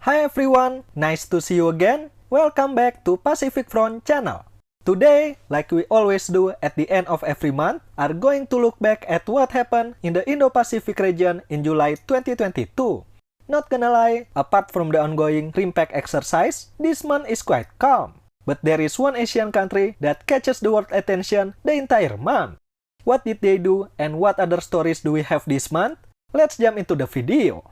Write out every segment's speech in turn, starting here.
Hi everyone, nice to see you again. Welcome back to Pacific Front channel. Today, like we always do at the end of every month, are going to look back at what happened in the Indo-Pacific region in July 2022. Not gonna lie, apart from the ongoing RIMPAC exercise, this month is quite calm. But there is one Asian country that catches the world attention the entire month. What did they do and what other stories do we have this month? Let's jump into the video.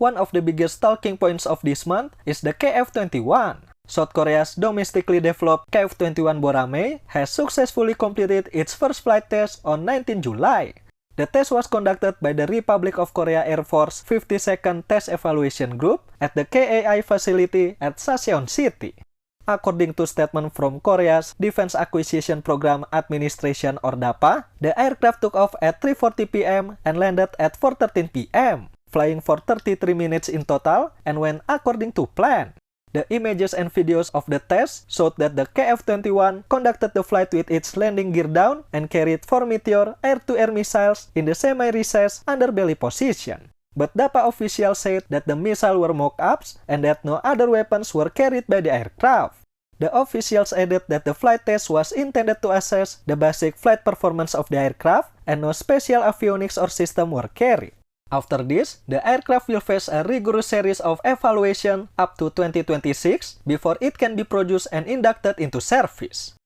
One of the biggest talking points of this month is the KF-21. South Korea's domestically developed KF-21 Boramae has successfully completed its first flight test on 19 July. The test was conducted by the Republic of Korea Air Force 52nd Test Evaluation Group at the KAI facility at Sacheon City. According to statement from Korea's Defense Acquisition Program Administration or DAPA, the aircraft took off at 3:40 p.m. and landed at 4:13 p.m. flying for 33 minutes in total and went according to plan. The images and videos of the test showed that the KF-21 conducted the flight with its landing gear down and carried 4 Meteor air-to-air missiles in the semi-recessed underbelly position. But DAPA officials said that the missiles were mock-ups and that no other weapons were carried by the aircraft. The officials added that the flight test was intended to assess the basic flight performance of the aircraft and no special avionics or system were carried. After this, the aircraft will face a rigorous series of evaluation up to 2026 before it can be produced and inducted into service.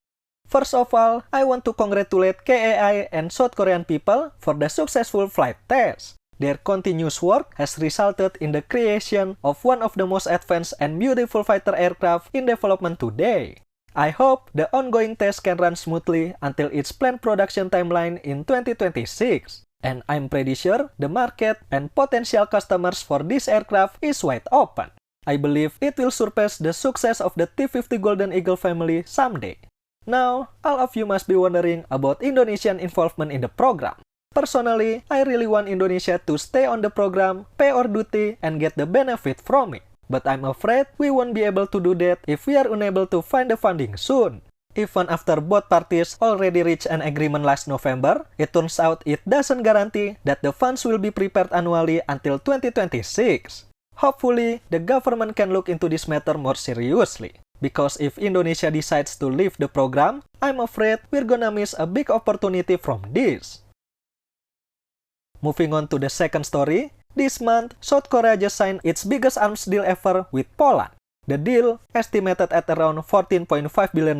First of all, I want to congratulate KAI and South Korean people for the successful flight test. Their continuous work has resulted in the creation of one of the most advanced and beautiful fighter aircraft in development today. I hope the ongoing test can run smoothly until its planned production timeline in 2026. And I'm pretty sure the market and potential customers for this aircraft is wide open. I believe it will surpass the success of the T-50 Golden Eagle family someday. Now, all of you must be wondering about Indonesian involvement in the program. Personally, I really want Indonesia to stay on the program, pay our duty, and get the benefit from it. But I'm afraid we won't be able to do that if we are unable to find the funding soon. Even after both parties already reached an agreement last November, it turns out it doesn't guarantee that the funds will be prepared annually until 2026. Hopefully, the government can look into this matter more seriously. Because if Indonesia decides to leave the program, I'm afraid we're gonna miss a big opportunity from this. Moving on to the second story, this month, South Korea just signed its biggest arms deal ever with Poland. The deal, estimated at around $14.5 billion,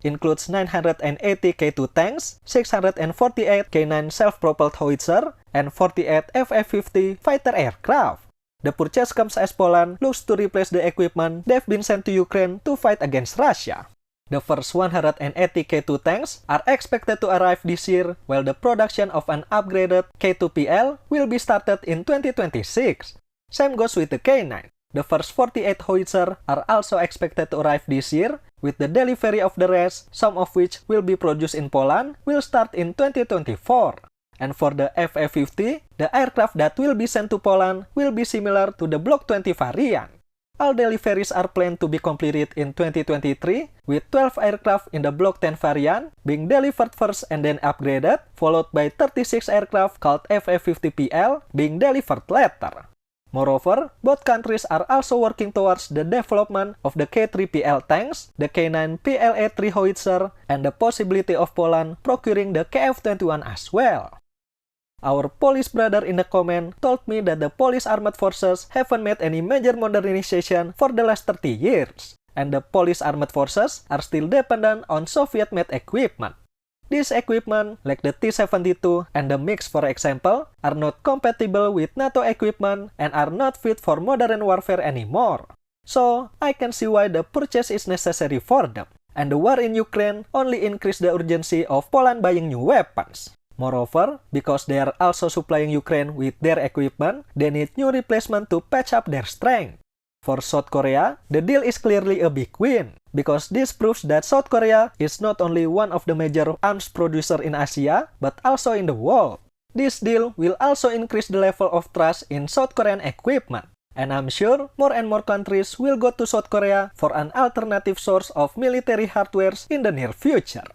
includes 980 K2 tanks, 648 K9 self-propelled howitzer, and 48 FA-50 fighter aircraft. The purchase comes as Poland looks to replace the equipment they've been sent to Ukraine to fight against Russia. The first 180 K2 tanks are expected to arrive this year, while the production of an upgraded K2PL will be started in 2026. Same goes with the K9. The first 48 howitzer are also expected to arrive this year, with the delivery of the rest, some of which will be produced in Poland, will start in 2024. And for the FA-50, the aircraft that will be sent to Poland will be similar to the Block 20 variant. All deliveries are planned to be completed in 2023, with 12 aircraft in the Block 10 variant being delivered first and then upgraded, followed by 36 aircraft called FA-50PL being delivered later. Moreover, both countries are also working towards the development of the K3PL tanks, the K9 PLA-3 howitzer, and the possibility of Poland procuring the KF-21 as well. Our Polish brother in the comment told me that the Polish armed forces haven't made any major modernization for the last 30 years, and the Polish armed forces are still dependent on Soviet-made equipment. This equipment, like the T-72 and the MiX for example, are not compatible with NATO equipment and are not fit for modern warfare anymore. So, I can see why the purchase is necessary for them. And the war in Ukraine only increased the urgency of Poland buying new weapons. Moreover, because they are also supplying Ukraine with their equipment, they need new replacement to patch up their strength. For South Korea, the deal is clearly a big win, because this proves that South Korea is not only one of the major arms producer in Asia, but also in the world. This deal will also increase the level of trust in South Korean equipment, and I'm sure more and more countries will go to South Korea for an alternative source of military hardware in the near future.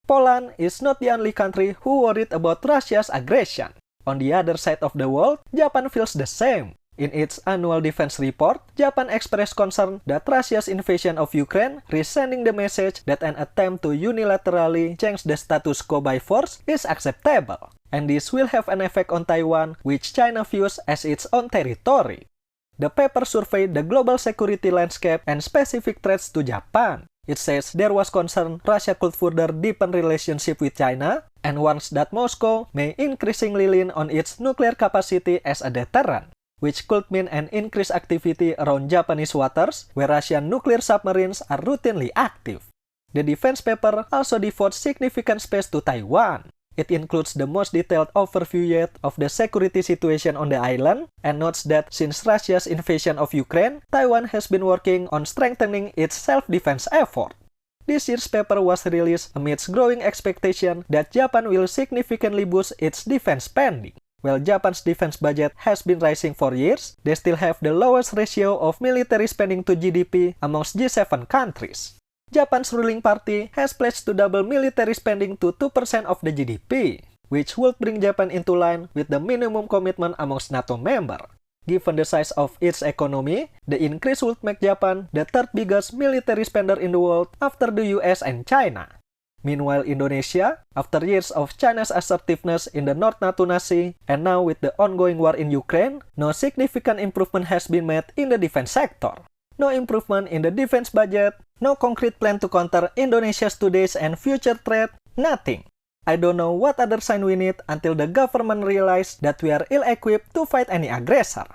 Poland is not the only country who worried about Russia's aggression. On the other side of the world, Japan feels the same. In its annual defense report, Japan expressed concern that Russia's invasion of Ukraine, resending the message that an attempt to unilaterally change the status quo by force is acceptable, and this will have an effect on Taiwan, which China views as its own territory. The paper surveyed the global security landscape and specific threats to Japan. It says there was concern Russia could further deepen relationship with China, and warns that Moscow may increasingly lean on its nuclear capacity as a deterrent, which could mean an increased activity around Japanese waters, where Russian nuclear submarines are routinely active. The defense paper also devotes significant space to Taiwan. It includes the most detailed overview yet of the security situation on the island, and notes that since Russia's invasion of Ukraine, Taiwan has been working on strengthening its self-defense effort. This year's paper was released amidst growing expectation that Japan will significantly boost its defense spending. While Japan's defense budget has been rising for years, they still have the lowest ratio of military spending to GDP amongst G7 countries. Japan's ruling party has pledged to double military spending to 2% of the GDP, which would bring Japan into line with the minimum commitment amongst NATO members. Given the size of its economy, the increase would make Japan the third biggest military spender in the world after the US and China. Meanwhile, Indonesia, after years of China's assertiveness in the North Natuna Sea, and now with the ongoing war in Ukraine, no significant improvement has been made in the defense sector. No improvement in the defense budget, no concrete plan to counter Indonesia's today's and future threat, nothing. I don't know what other sign we need until the government realize that we are ill-equipped to fight any aggressor.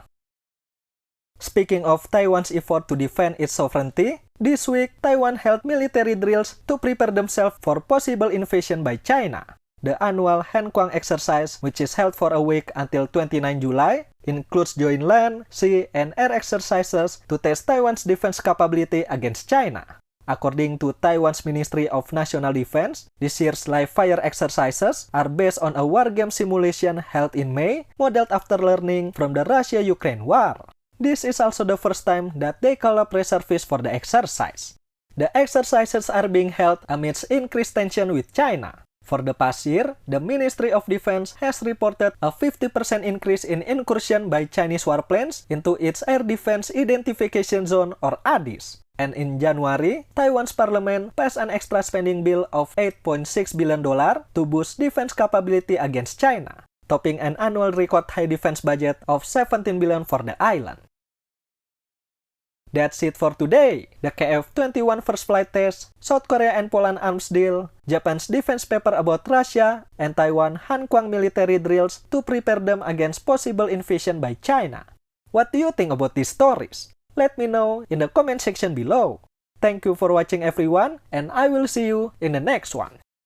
Speaking of Taiwan's effort to defend its sovereignty, this week Taiwan held military drills to prepare themselves for possible invasion by China. The annual Hankwang exercise, which is held for a week until 29 July, includes joint land, sea, and air exercises to test Taiwan's defense capability against China. According to Taiwan's Ministry of National Defense, this year's live fire exercises are based on a war game simulation held in May, modeled after learning from the Russia-Ukraine war. This is also the first time that they call up reservists for the exercise. The exercises are being held amidst increased tension with China. For the past year, the Ministry of Defense has reported a 50% increase in incursion by Chinese warplanes into its Air Defense Identification Zone or ADIZ. And in January, Taiwan's parliament passed an extra spending bill of $8.6 billion to boost defense capability against China, topping an annual record high defense budget of $17 billion for the island. That's it for today. The KF-21 first flight test, South Korea and Poland arms deal, Japan's defense paper about Russia, and Taiwan Hankwang military drills to prepare them against possible invasion by China. What do you think about these stories? Let me know in the comment section below. Thank you for watching everyone, and I will see you in the next one.